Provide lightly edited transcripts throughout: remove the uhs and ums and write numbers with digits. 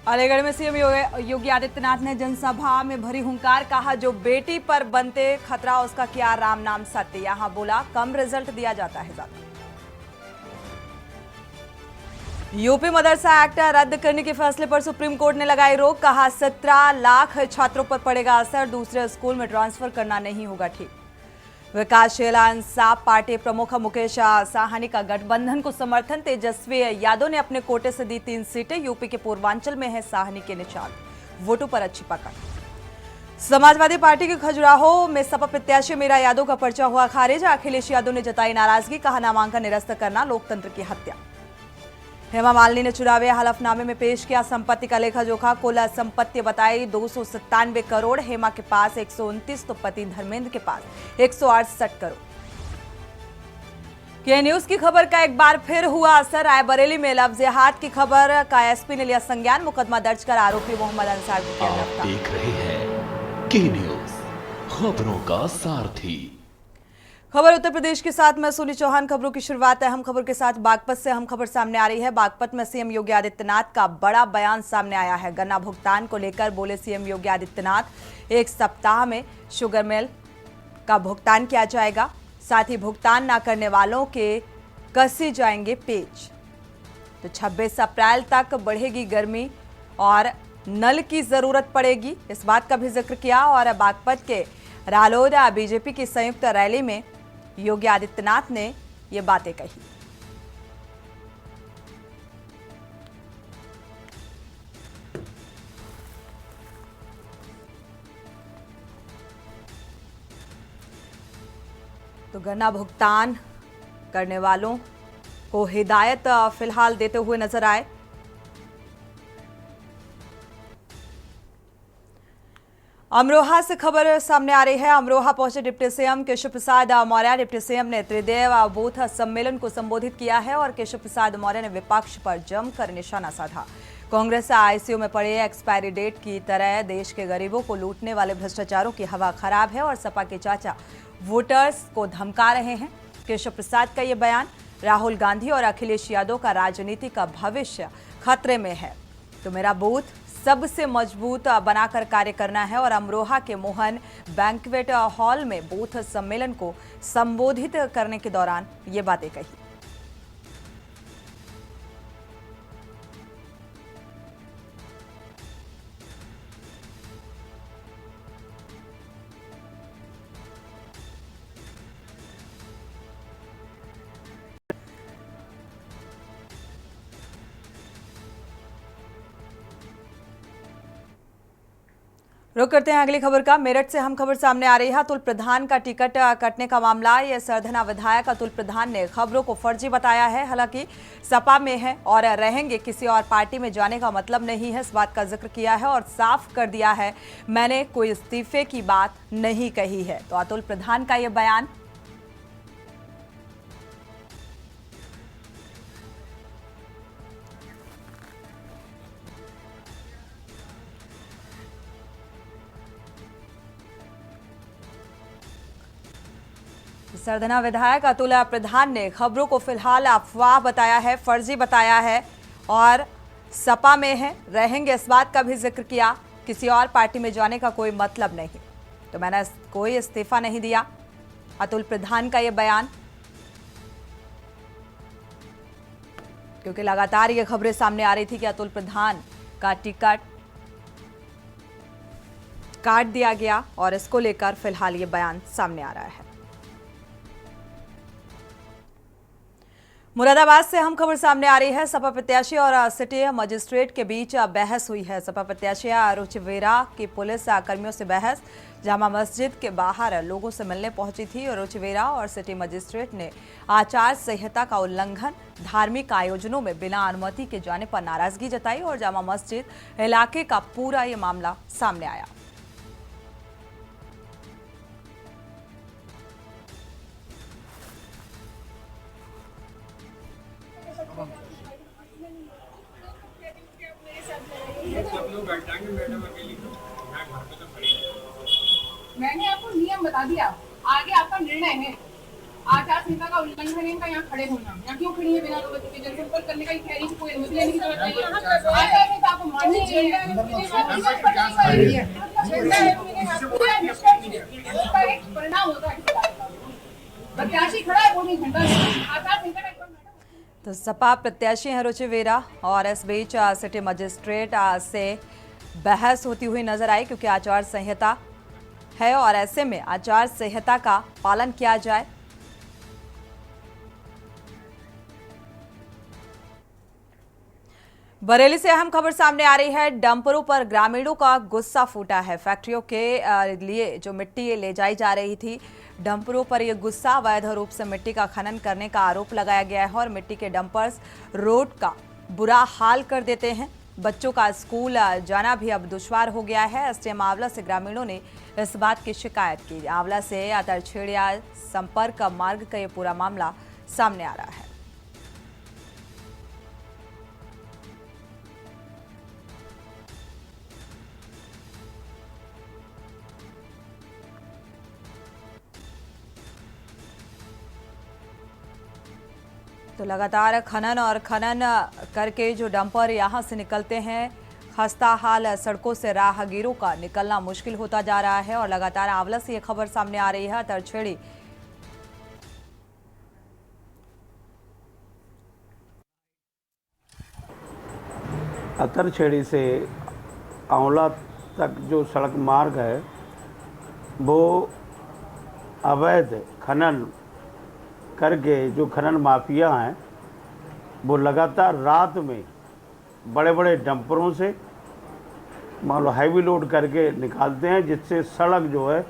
अलीगढ़ में सीएम योगी आदित्यनाथ ने जनसभा में भरी हुंकार, कहा जो बेटी पर बनते खतरा उसका क्या राम नाम सत्य। यहां बोला कम रिजल्ट दिया जाता है ज्यादा। यूपी मदरसा एक्ट रद्द करने के फैसले पर सुप्रीम कोर्ट ने लगाई रोक, कहा 17 लाख छात्रों पर पड़ेगा असर, दूसरे स्कूल में ट्रांसफर करना नहीं होगा ठीक। विकासशील इंसाफ पार्टी प्रमुख मुकेश साहनी का गठबंधन को समर्थन, तेजस्वी यादव ने अपने कोटे से दी 3 सीटें, यूपी के पूर्वांचल में है साहनी के निशान, वोटों पर अच्छी पकड़। समाजवादी पार्टी के खजुराहो में सपा प्रत्याशी मीरा यादव का पर्चा हुआ खारिज, अखिलेश यादव ने जताई नाराजगी, कहा नामांकन निरस्त करना लोकतंत्र की हत्या। हेमा मालिनी ने चुनावी हलफनामे में पेश किया संपत्ति का लेखा जोखा, कुल संपत्ति बताई 297 करोड़, हेमा के पास 129 तो पति धर्मेंद्र के पास 168 करोड़। के न्यूज की खबर का एक बार फिर हुआ असर, रायबरेली में लव जिहाद की खबर का एसपी ने लिया संज्ञान, मुकदमा दर्ज कर आरोपी मोहम्मद अंसार को किया गिरफ्तार। देख रहे हैं के न्यूज, खबरों का सारथी। खबर उत्तर प्रदेश के साथ मैं सोनी चौहान। खबरों की शुरुआत है हम खबर के साथ बागपत से। हम खबर सामने आ रही है, बागपत में सीएम योगी आदित्यनाथ का बड़ा बयान सामने आया है। गन्ना भुगतान को लेकर बोले सीएम योगी आदित्यनाथ, 1 सप्ताह में शुगर मिल का भुगतान किया जाएगा, साथ ही भुगतान न करने वालों के कसे जाएंगे पेच। तो 26 अप्रैल तक बढ़ेगी गर्मी और नल की जरूरत पड़ेगी, इस बात का भी जिक्र किया। और बागपत के रालोद बीजेपी की संयुक्त रैली में योगी आदित्यनाथ ने ये बातें कही। तो गन्ना भुगतान करने वालों को हिदायत फिलहाल देते हुए नजर आए। अमरोहा से खबर सामने आ रही है। अमरोहा पहुंचे deputy CM Keshav Prasad Maurya. Deputy CM ने त्रिदेव बूथ सम्मेलन को संबोधित किया है और केशव प्रसाद मौर्य ने विपक्ष पर जमकर निशाना साधा। कांग्रेस आईसीयू में पड़े एक्सपायरी डेट की तरह देश के गरीबों को लूटने वाले भ्रष्टाचारों की हवा खराब है और सपा के चाचा वोटर्स को धमका रहे हैं। केशव प्रसाद का ये बयान, राहुल गांधी और अखिलेश यादव का राजनीति का भविष्य खतरे में है, तो मेरा बूथ सबसे मजबूत बनाकर कार्य करना है। और अमरोहा के मोहन बैंक्वेट हॉल में बूथ सम्मेलन को संबोधित करने के दौरान ये बातें कही। रुक करते हैं अगली खबर का। मेरठ से हम खबर सामने आ रही है। अतुल प्रधान का टिकट कटने का मामला, यह सरधना विधायक अतुल प्रधान ने खबरों को फर्जी बताया है। हालांकि सपा में है और रहेंगे, किसी और पार्टी में जाने का मतलब नहीं है, इस बात का जिक्र किया है और साफ कर दिया है मैंने कोई इस्तीफे की बात नहीं कही है। तो अतुल प्रधान का यह बयान। सरधना विधायक अतुल प्रधान ने खबरों को फिलहाल अफवाह बताया है, फर्जी बताया है और सपा में है, रहेंगे, इस बात का भी जिक्र किया। किसी और पार्टी में जाने का कोई मतलब नहीं, तो मैंने कोई इस्तीफा नहीं दिया। अतुल प्रधान का यह बयान, क्योंकि लगातार ये खबरें सामने आ रही थी कि अतुल प्रधान का टिकट काट दिया गया और इसको लेकर फिलहाल ये बयान सामने आ रहा है। मुरादाबाद से हम खबर सामने आ रही है। सपा प्रत्याशी और सिटी मजिस्ट्रेट के बीच बहस हुई है। सपा प्रत्याशी रुचिवेरा की पुलिस कर्मियों से बहस, जामा मस्जिद के बाहर लोगों से मिलने पहुंची थी और रुचिवेरा और सिटी मजिस्ट्रेट ने आचार संहिता का उल्लंघन, धार्मिक आयोजनों में बिना अनुमति के जाने पर नाराजगी जताई और जामा मस्जिद इलाके का पूरा ये मामला सामने आया। मैंने आपको नियम बता दिया, आगे आपका निर्णय है। आचार संहिता का उल्लंघन है इनका यहाँ खड़े होना। यहाँ क्यों खड़ी है बिना अनुमति के? जनसंपर्क करने का कह रही कोई अनुमति लेने की जरूरत नहीं है। आचार संहिता आपको माननी परिणाम होता है प्रत्याशी खड़ा है वो भी झंडा आचार संहिता का एक मैटर। तो सपा प्रत्याशी हैं रुचि वेरा और इस बीच सिटी मजिस्ट्रेट से बहस होती हुई नजर आई क्योंकि आचार संहिता है और ऐसे में आचार संहिता का पालन किया जाए। बरेली से अहम खबर सामने आ रही है। डंपरों पर ग्रामीणों का गुस्सा फूटा है। फैक्ट्रियों के लिए जो मिट्टी ले जाई जा रही थी, डंपरों पर यह गुस्सा, अवैध रूप से मिट्टी का खनन करने का आरोप लगाया गया है और मिट्टी के डंपर्स रोड का बुरा हाल कर देते हैं। बच्चों का स्कूल जाना भी अब दुश्वार हो गया है। एसडीएम आंवला से ग्रामीणों ने इस बात की शिकायत की। आंवला से आतरछेड़िया संपर्क मार्ग का ये पूरा मामला सामने आ रहा है। तो लगातार खनन करके जो डंपर यहां से निकलते हैं, खस्ता हाल सड़कों से राहगीरों का निकलना मुश्किल होता जा रहा है। और लगातार आंवला से ये खबर सामने आ रही है। तरछेड़ी अतरछेड़ी से आंवला तक जो सड़क मार्ग है वो अवैध खनन करके जो खनन माफिया हैं वो लगातार रात में बड़े बड़े डंपरों से मान लो हैवी लोड करके निकालते हैं, जिससे सड़क जो है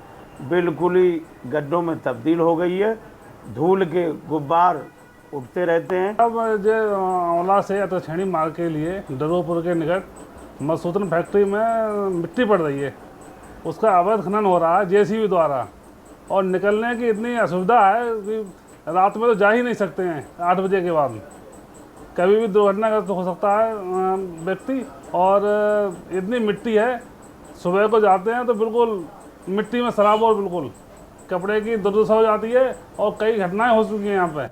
बिल्कुल ही गड्ढों में तब्दील हो गई है। धूल के गुब्बार उठते रहते हैं। अब जो आंवला से अतरछेड़ी मार्ग के लिए डरोपुर के निकट मसूतन फैक्ट्री में मिट्टी पड़ रही है, उसका अवैध खनन हो रहा है जेसीबी द्वारा और निकलने की इतनी असुविधा है कि रात में तो जा ही नहीं सकते हैं। 8 बजे के बाद कभी भी दुर्घटनाग्रस्त हो सकता है व्यक्ति। और इतनी मिट्टी है, सुबह को जाते हैं तो बिल्कुल मिट्टी में सराब और बिल्कुल कपड़े की दुर्दशा हो जाती है और कई घटनाएं हो चुकी हैं यहाँ पे।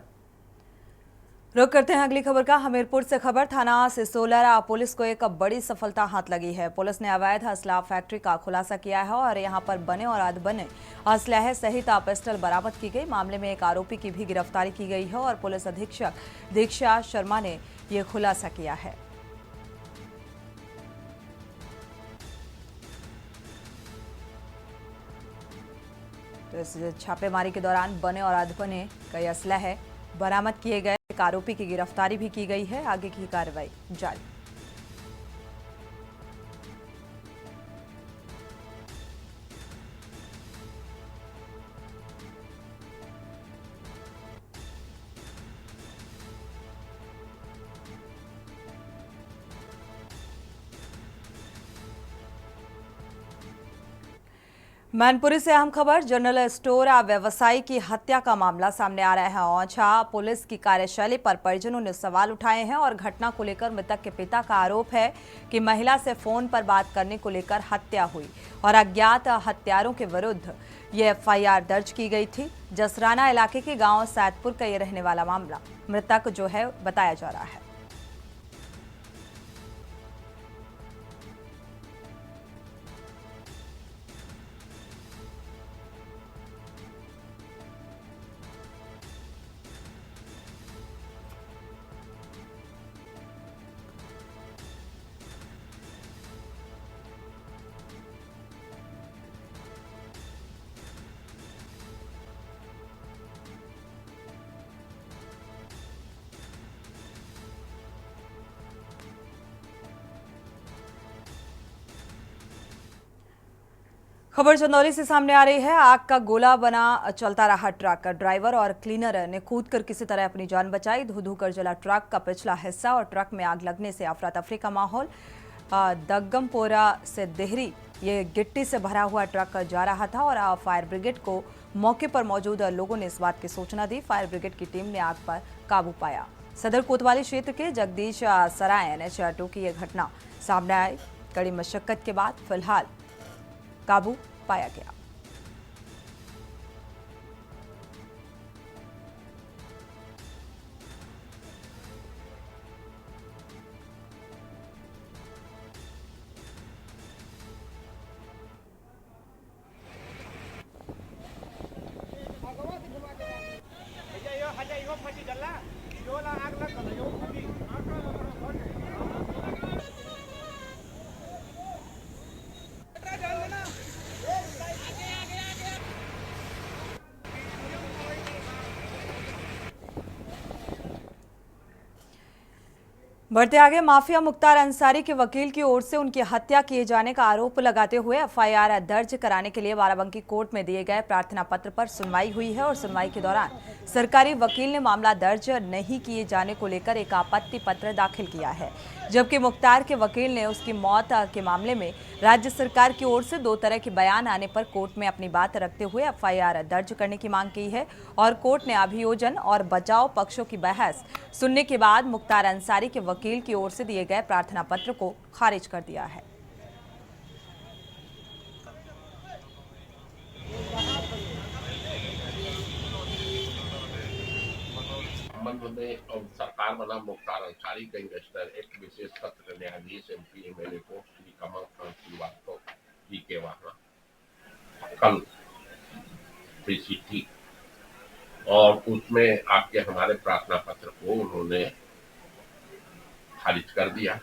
रुक करते हैं अगली खबर का। हमीरपुर से खबर। थाना सिसोलर पुलिस को एक बड़ी सफलता हाथ लगी है। पुलिस ने अवैध असला फैक्ट्री का खुलासा किया है और यहां पर बने और अधबने असलहे सहित पिस्टल बरामद की गई। मामले में एक आरोपी की भी गिरफ्तारी की गई है और पुलिस अधीक्षक दीक्षा शर्मा ने यह खुलासा किया है। तो इस छापेमारी के दौरान बने और अधबने कई असलहे बरामद किए गए। एक आरोपी की गिरफ्तारी भी की गई है। आगे की कार्रवाई जारी। मैनपुरी से अहम खबर। जनरल स्टोर व्यवसायी की हत्या का मामला सामने आ रहा है। औंछा पुलिस की कार्यशैली पर परिजनों ने सवाल उठाए हैं और घटना को लेकर मृतक के पिता का आरोप है कि महिला से फोन पर बात करने को लेकर हत्या हुई और अज्ञात हत्यारों के विरुद्ध ये एफआईआर दर्ज की गई थी। जसराना इलाके के गांव सैदपुर का ये रहने वाला मामला मृतक जो है बताया जा रहा है। खबर चंदौली से सामने आ रही है। आग का गोला बना चलता रहा ट्रक। ड्राइवर और क्लीनर ने कूदकर किसी तरह अपनी जान बचाई। धू धू कर जला ट्रक का पिछला हिस्सा और ट्रक में आग लगने से अफरा तफरी का माहौल। दग्गमपोरा से देहरी ये गिट्टी से भरा हुआ ट्रक जा रहा था और फायर ब्रिगेड को मौके पर मौजूद लोगों ने इस बात की सूचना दी। फायर ब्रिगेड की टीम ने आग पर काबू पाया। सदर कोतवाली क्षेत्र के जगदीश सराय NH2 की यह घटना सामने आई। कड़ी मशक्कत के बाद फिलहाल काबू पाया गया। बढ़ते आगे, माफिया मुख्तार अंसारी के वकील की ओर से उनकी हत्या किए जाने का आरोप लगाते हुए एफआईआर दर्ज कराने के लिए बाराबंकी कोर्ट में दिए गए प्रार्थना पत्र पर सुनवाई हुई है और सुनवाई के दौरान सरकारी वकील ने मामला दर्ज नहीं किए जाने को लेकर एक आपत्ति पत्र दाखिल किया है, जबकि मुख्तार के वकील ने उसकी मौत के मामले में राज्य सरकार की ओर से दो तरह के बयान आने पर कोर्ट में अपनी बात रखते हुए एफआईआर दर्ज करने की मांग की है और कोर्ट ने अभियोजन और बचाव पक्षों की बहस सुनने के बाद मुख्तार अंसारी के वकील की ओर से दिए गए प्रार्थना पत्र को खारिज कर दिया है। संबंध में और सरकार बना मुख्तार अंसारी गैंगस्टर एक्ट विशेष सत्र न्यायाधीश MP MLA court Shri Kamal Srivastava ji के वहां कल पेशी थी और उसमें आपके हमारे प्रार्थना पत्र को उन्होंने खारिज कर दिया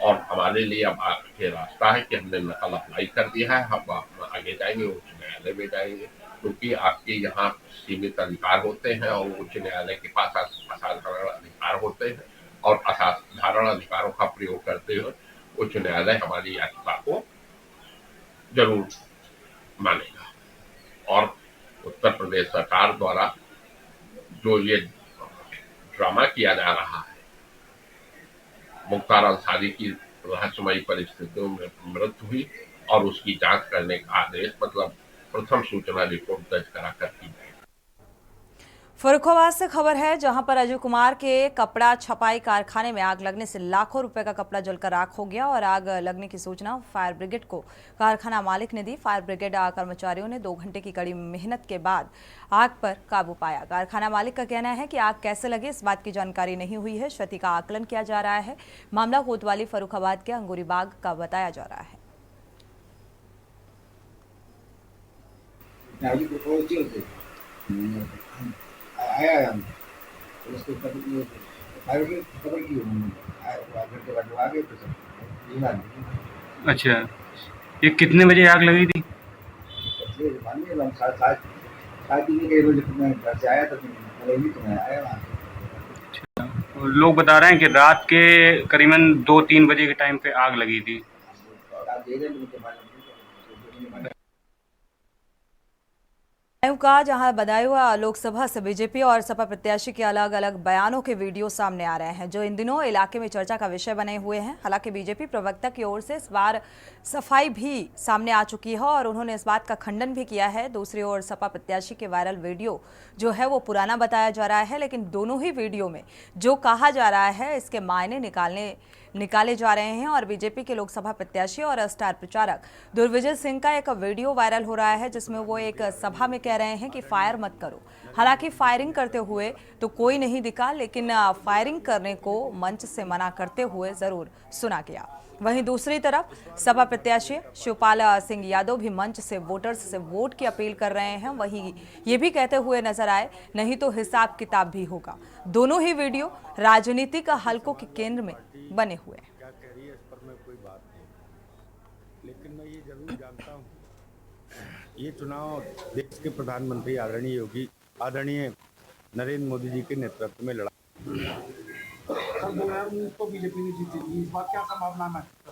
और हमारे लिए अब आगे रास्ता है कि हमने नकल अप्लाई कर दिया है। हम आगे जाएंगे, उच्च न्यायालय में जाएंगे, क्योंकि आपके यहाँ सीमित अधिकार होते हैं और उच्च न्यायालय के पास असाधारण अधिकार होते हैं और असाधारण अधिकारों का प्रयोग करते हुए उच्च न्यायालय हमारी याचिका को जरूर मानेगा। और उत्तर प्रदेश सरकार द्वारा जो ये ड्रामा किया जा रहा है, मुख्तार अंसारी की रहस्यमयी परिस्थितियों में मृत्यु हुई और उसकी जांच करने का आदेश मतलब प्रथम सूचना रिपोर्ट दर्ज कराकर की गई। फर्रुखाबाद से खबर है, जहां पर अजय कुमार के कपड़ा छपाई कारखाने में आग लगने से लाखों रुपए का कपड़ा जलकर राख हो गया और आग लगने की सूचना फायर ब्रिगेड को कारखाना मालिक ने दी। फायर ब्रिगेड कर्मचारियों ने 2 घंटे की कड़ी मेहनत के बाद आग पर काबू पाया। कारखाना मालिक का कहना है कि आग कैसे लगी इस बात की जानकारी नहीं हुई है, क्षति का आकलन किया जा रहा है। मामला कोतवाली फर्रुखाबाद के अंगूरी बाग का बताया जा रहा है। आया उसको खबर की आगे तो सब। अच्छा, ये कितने बजे आग लगी थी? घर से आया तो मैं आया वहाँ। लोग बता रहे हैं कि रात के करीबन 2-3 बजे के टाइम पे आग लगी थी। का जहां बदायूं लोकसभा से बीजेपी और सपा प्रत्याशी के अलग अलग बयानों के वीडियो सामने आ रहे हैं, जो इन दिनों इलाके में चर्चा का विषय बने हुए हैं। हालांकि बीजेपी प्रवक्ता की ओर से इस बार सफाई भी सामने आ चुकी है और उन्होंने इस बात का खंडन भी किया है। दूसरी ओर सपा प्रत्याशी के वायरल वीडियो जो है वो पुराना बताया जा रहा है, लेकिन दोनों ही वीडियो में जो कहा जा रहा है इसके मायने निकाले जा रहे हैं। और बीजेपी के लोकसभा प्रत्याशी और स्टार प्रचारक दुर्विजय सिंह का एक वीडियो वायरल हो रहा है, जिसमें वो एक सभा में कह रहे हैं कि फायर मत करो। हालांकि फायरिंग करते हुए तो कोई नहीं दिखा, लेकिन फायरिंग करने को मंच से मना करते हुए जरूर सुना गया। वहीं दूसरी तरफ सपा प्रत्याशी शिवपाल सिंह यादव भी मंच से वोटर्स से वोट की अपील कर रहे हैं। वहीं ये भी कहते हुए नजर आए, नहीं तो हिसाब किताब भी होगा। दोनों ही वीडियो राजनीतिक हलकों के केंद्र में बने हुए हैं। क्या कह रही है इस पर मैं कोई बात नहीं, लेकिन मैं ये जरूर जानता हूँ ये चुनाव देश के प्रधानमंत्री आदरणीय नरेंद्र मोदी जी के नेतृत्व में लड़ा। तो बीजेपी ने जीतेगी, इस बात क्या संभावना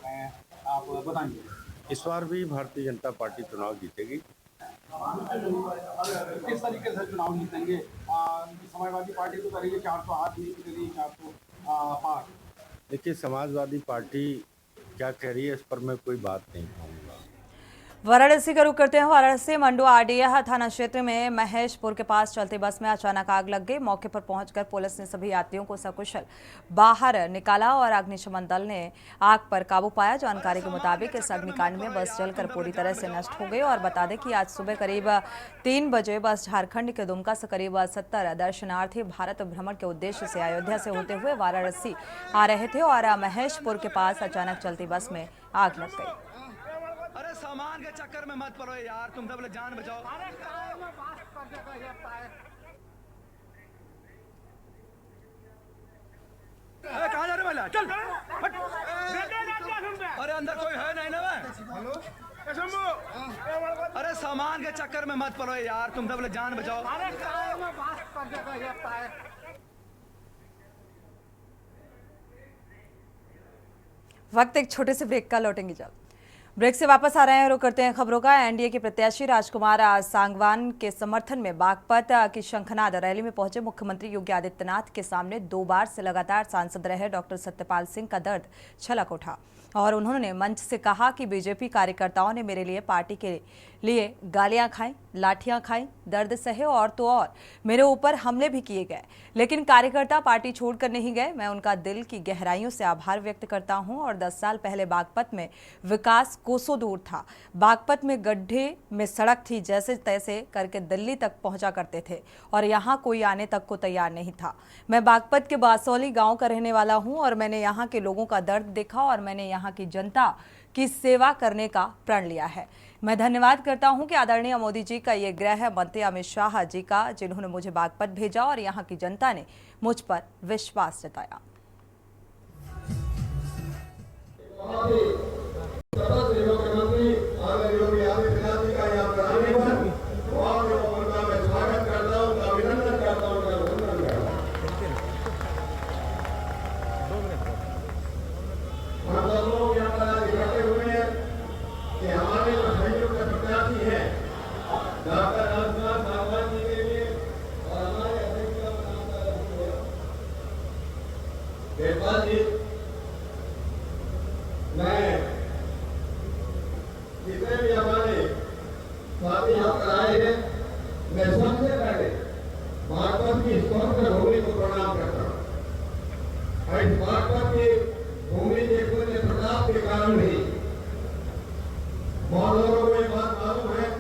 है आप बताएंगे? इस बार भी भारतीय जनता पार्टी चुनाव जीतेगी। किस तरीके से चुनाव जीतेंगे? समाजवादी पार्टी तो करेगी 408, बीजेपी करेगी 400 पार। देखिए, समाजवादी पार्टी क्या कह रही है इस पर मैं कोई बात नहीं कहूँगा। वाराणसी का रुख करते हैं। वाराणसी मंडुआ आरडीएह थाना क्षेत्र में महेशपुर के पास चलती बस में अचानक आग लग गई। मौके पर पहुंचकर पुलिस ने सभी यात्रियों को सकुशल बाहर निकाला और अग्निशमन दल ने आग पर काबू पाया। जानकारी के मुताबिक इस अग्निकांड में बस जलकर पूरी तरह से नष्ट हो गई। और बता दें कि आज सुबह करीब 3 बजे बस झारखंड के दुमका से करीब 70 दर्शनार्थी भारत भ्रमण के उद्देश्य से अयोध्या से होते हुए वाराणसी आ रहे थे और महेशपुर के पास अचानक चलती बस में आग लग गई। अरे सामान के चक्कर में मत पड़ो यार, तुम तो बोले जान बचाओ। कहाँ जा रहे वाला? चल हट। अरे अंदर कोई है नहीं ना? हेलो अरे सामान के चक्कर में मत पड़ो यार, तुम तो बोले जान बचाओ। वक्त एक छोटे से ब्रेक का, लौटेंगे जल्द। ब्रेक से वापस आ रहे हैं, रुक करते हैं खबरों का। एनडीए के प्रत्याशी राजकुमार सांगवान के समर्थन में बागपत की शंखनाद रैली में पहुंचे मुख्यमंत्री योगी आदित्यनाथ के सामने 2 बार से लगातार सांसद रहे डॉक्टर सत्यपाल सिंह का दर्द छलक उठा और उन्होंने मंच से कहा कि बीजेपी कार्यकर्ताओं ने मेरे लिए, पार्टी के लिए गालियां खाई, लाठियां खाई, दर्द सहे और तो और मेरे ऊपर हमले भी किए गए, लेकिन कार्यकर्ता पार्टी छोड़कर नहीं गए। मैं उनका दिल की गहराइयों से आभार व्यक्त करता हूं। और 10 साल पहले बागपत में विकास कोसों दूर था। बागपत में गड्ढे में सड़क थी, जैसे तैसे करके दिल्ली तक पहुंचा करते थे और यहाँ कोई आने तक को तैयार नहीं था। मैं बागपत के बासौली गाँव का रहने वाला हूँ और मैंने यहाँ के लोगों का दर्द देखा और मैंने यहाँ की जनता की सेवा करने का प्रण लिया है। मैं धन्यवाद करता हूं कि आदरणीय मोदी जी का ये गृह मंत्री अमित शाह जी का, जिन्होंने मुझे बागपत भेजा और यहां की जनता ने मुझ पर विश्वास जताया। जितने भी हमारे साथी यहाँ पर आए हैं, मैं सबसे पहले बागपत की स्वतंत्र भूमि को प्रणाम करता हूँ। और इस बागपत की भूमि के पूर्ण प्रताप के कारण ही बहुत लोगों को ये बात मालूम है,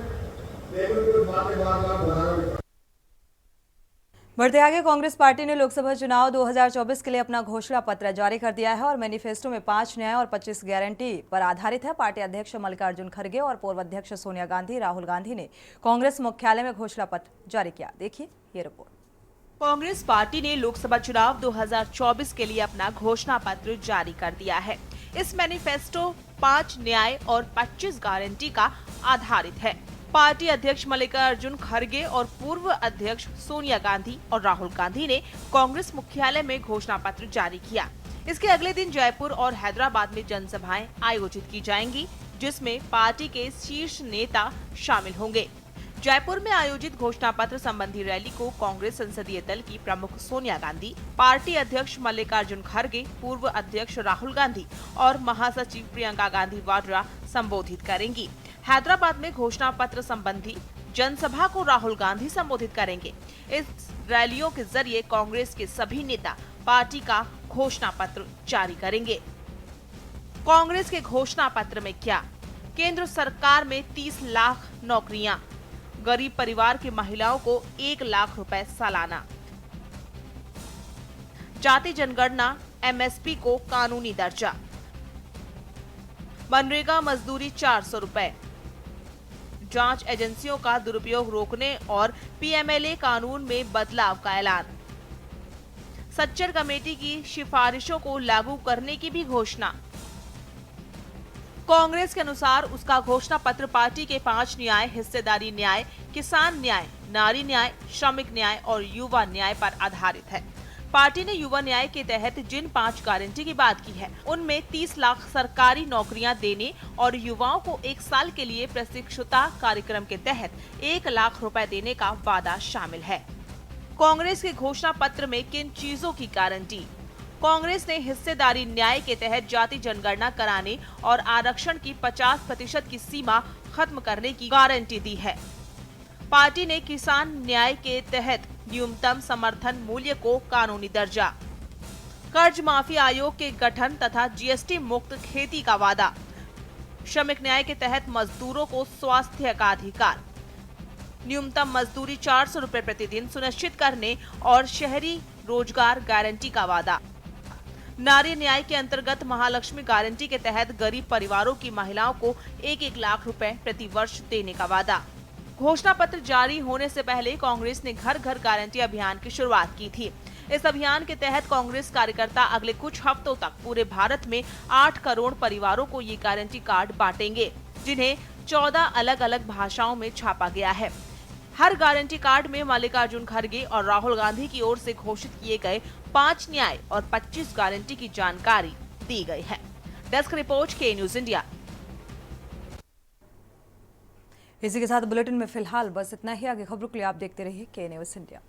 लेकिन कुछ बातें बार बार दोहरानी। बढ़ते आगे, कांग्रेस पार्टी ने लोकसभा चुनाव 2024 के लिए अपना घोषणा पत्र जारी कर दिया है और मैनिफेस्टो में 5 न्याय और 25 गारंटी पर आधारित है। पार्टी अध्यक्ष मल्लिकार्जुन खड़गे और पूर्व अध्यक्ष सोनिया गांधी, राहुल गांधी ने कांग्रेस मुख्यालय में घोषणा पत्र जारी किया। देखिए ये रिपोर्ट। कांग्रेस पार्टी ने लोकसभा चुनाव 2024 के लिए अपना घोषणा पत्र जारी कर दिया है। इस मैनिफेस्टो 5 न्याय और 25 गारंटी का आधारित है। पार्टी अध्यक्ष मल्लिकार्जुन खड़गे और पूर्व अध्यक्ष सोनिया गांधी और राहुल गांधी ने कांग्रेस मुख्यालय में घोषणा पत्र जारी किया। इसके अगले दिन जयपुर और हैदराबाद में जनसभाएं आयोजित की जाएंगी, जिसमें पार्टी के शीर्ष नेता शामिल होंगे। जयपुर में आयोजित घोषणा पत्र संबंधी रैली को कांग्रेस संसदीय दल की प्रमुख सोनिया गांधी, पार्टी अध्यक्ष मल्लिकार्जुन खड़गे, पूर्व अध्यक्ष राहुल गांधी और महासचिव प्रियंका गांधी वाड्रा संबोधित करेंगी। हैदराबाद में घोषणा पत्र संबंधी जनसभा को राहुल गांधी संबोधित करेंगे। इस रैलियों के जरिए कांग्रेस के सभी नेता पार्टी का घोषणा पत्र जारी करेंगे। कांग्रेस के घोषणा पत्र में क्या? केंद्र सरकार में 30 लाख नौकरियां, गरीब परिवार की महिलाओं को 1 लाख रुपए सालाना, जाति जनगणना एमएसपी को कानूनी दर्जा, मनरेगा मजदूरी 400 रुपए, जांच एजेंसियों का दुरुपयोग रोकने और पीएमएलए कानून में बदलाव का ऐलान, सच्चर कमेटी की सिफारिशों को लागू करने की भी घोषणा। कांग्रेस के अनुसार उसका घोषणा पत्र पार्टी के 5 न्याय, हिस्सेदारी न्याय, किसान न्याय, नारी न्याय, श्रमिक न्याय और युवा न्याय पर आधारित है। पार्टी ने युवा न्याय के तहत जिन 5 गारंटी की बात की है, उनमें 30 लाख सरकारी नौकरियां देने और युवाओं को 1 साल के लिए प्रशिक्षुता कार्यक्रम के तहत 1 लाख रुपए देने का वादा शामिल है। कांग्रेस के घोषणा पत्र में किन चीजों की गारंटी? कांग्रेस ने हिस्सेदारी न्याय के तहत जाति जनगणना कराने और आरक्षण की 50% की सीमा खत्म करने की गारंटी दी है। पार्टी ने किसान न्याय के तहत न्यूनतम समर्थन मूल्य को कानूनी दर्जा, कर्ज माफी आयोग के गठन तथा जीएसटी मुक्त खेती का वादा, श्रमिक न्याय के तहत मजदूरों को स्वास्थ्य का अधिकार, न्यूनतम मजदूरी 400 रुपए प्रतिदिन सुनिश्चित करने और शहरी रोजगार गारंटी का वादा, नारी न्याय के अंतर्गत महालक्ष्मी गारंटी के तहत गरीब परिवारों की महिलाओं को 1-1 लाख रुपए प्रति वर्ष देने का वादा। घोषणा पत्र जारी होने से पहले कांग्रेस ने घर घर गारंटी अभियान की शुरुआत की थी। इस अभियान के तहत कांग्रेस कार्यकर्ता अगले कुछ हफ्तों तक पूरे भारत में 8 करोड़ परिवारों को ये गारंटी कार्ड बांटेंगे, जिन्हें 14 अलग अलग भाषाओं में छापा गया है। हर गारंटी कार्ड में मल्लिकार्जुन खड़गे और राहुल गांधी की ओर से घोषित किए गए 5 न्याय और 25 गारंटी की जानकारी दी गई है। डेस्क रिपोर्ट के न्यूज इंडिया। इसी के साथ बुलेटिन में फिलहाल बस इतना ही। आगे खबरों के लिए आप देखते रहिए के न्यूज इंडिया।